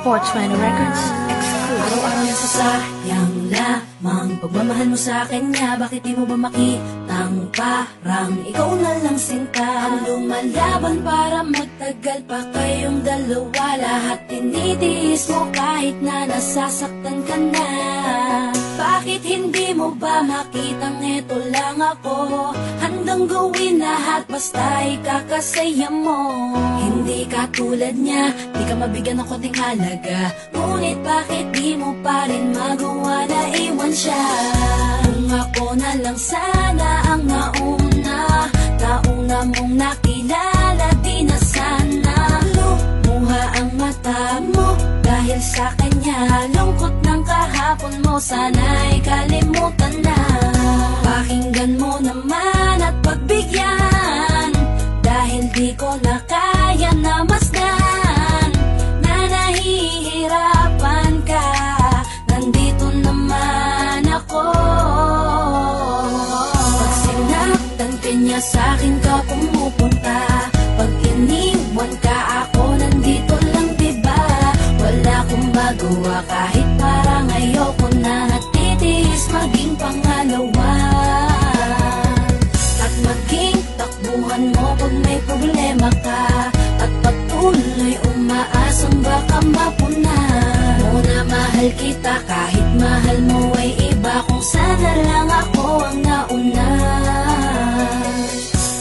420 Records exclusive. Araw-araw na sasayang lamang pagmamahal mo sa akin nga. Bakit di mo ba makitang parang ikaw na lang sinta ang lumalaban para magtagal pa kayong dalawa? Lahat tinitiis mo kahit na nasasaktan ka na. Bakit hindi mo ba makitang eto lang ako? Handang gawin lahat basta ikakasaya mo. Hindi ka tulad niya, di ka mabigyan ng konting halaga. Ngunit bakit di mo pa rin magawa na iwan siya? Kung ako na lang sana ang nauna mong nakilala, di na sana lumuha ang mata mo dahil sa kanya. Lungkot ng kahapon mo, sana'y kalimutan na. Pakinggan mo naman at pagbigyan, dahil di ko na kaya na masdan na nahihirapan ka. Nandito naman ako. Pag sinaktan ka niya, sa'kin ka pumupunta. Pag iniwan ka, ako nandito lang, diba? Wala akong magawa kahit parang ayoko na. Natitiis maging pangalawa at maging takbuhan mo pag may problema ka, at patuloy umaasang baka mapuna mo na mahal kita kahit mahal mo ay iba. Kung sana lang ako ang nauna.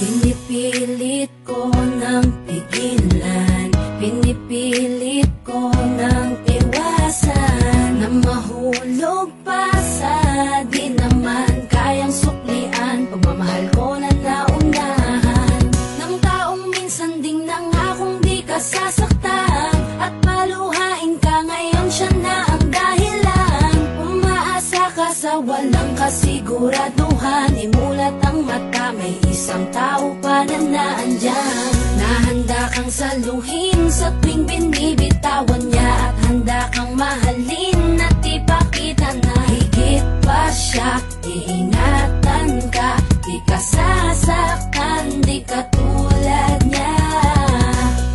Pinipilit ko ng pigilan, pinipilit ko ng iwasan na mahulog pa sa di naman kayang suklian. Pagmamahal ko na naunahan ng taong minsan ding nangakong di ka sasaktan, at paluhain ka ngayon, siya na ang dahilan. Umaasa ka sa walang kasiguraduhan, imulat ang mata, may isang tao pa na naandyan. Nahanda kang saluhin sa tuwing binibitawan niya, at handa kang mahalin at ipakita na higit pa siya. Iingatan ka, di ka sasaktan, di ka tulad niya.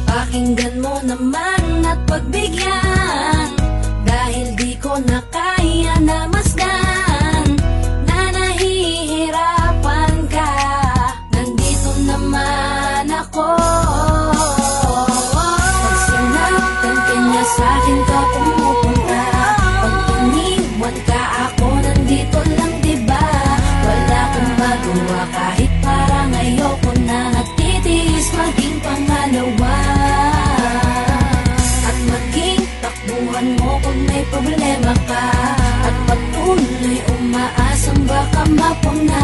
Pakinggan mo naman at pagbigyan, dahil di ko na kaya na masdan na nahihirapan ka. Nandito naman ako. Pag sinaktan ka niya, sa'kin ka pumupunta. Pag iniwan ka, ako nandito lang, diba? Wala akong magawa kahit parang ayoko na. Natitiis maging pangalawa at maging takbuhan mo kung may problema ka, at patuloy umaasang baka mapuna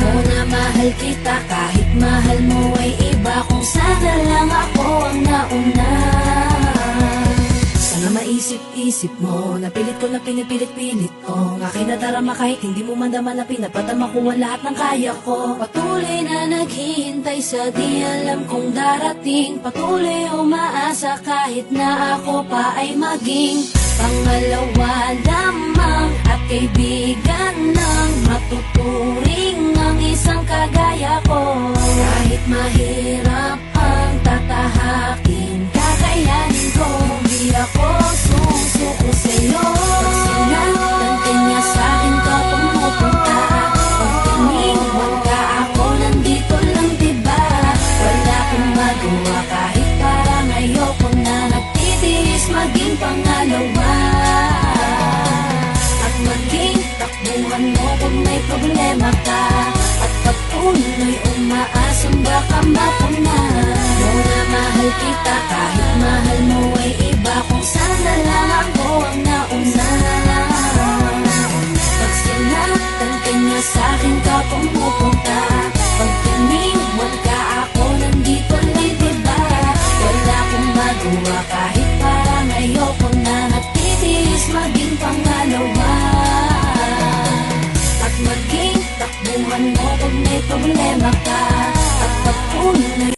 mo na mahal kita kahit mahal mo ay iba. Kung sana lang ako ang nauna. Sana maisip-isip mo, napilit ko na pinipilit-pilit ko. Ang aking nadarama kahit hindi mo mandama na pinapatama ko ang lahat ng kaya ko. Patuloy na naghihintay sa di alam kong darating. Patuloy umaasa kahit na ako pa ay maging pangalawa lamang, at kaibigan ng matuturing ang isang kagaya ko. Kahit mahirap ang tatahakin, kakayanin ko. Di ako susuko sa'yo. Pag sinaktan ka niya, sa'kin ka pumupunta. Pag iniwan ka, ako nandito lang, diba? Wala akong magawa kahit parang ayoko na. Natitiis maging pangalawa at maging takbuhan mo kung may problema ka, at patuloy umaasang baka mapuna mo na mahal kita kahit mahal mo ay iba. Kung sana lang ako ang nauna. Pag sinaktan ka niya, sa'kin ka pumupunta. Pag iniwan ka, ako nandito lang, diba? Wala akong magawa kahit parang ayoko na. Natitiis maging pangalawa at maging takbuhan mo kung may problema ka, at patuloy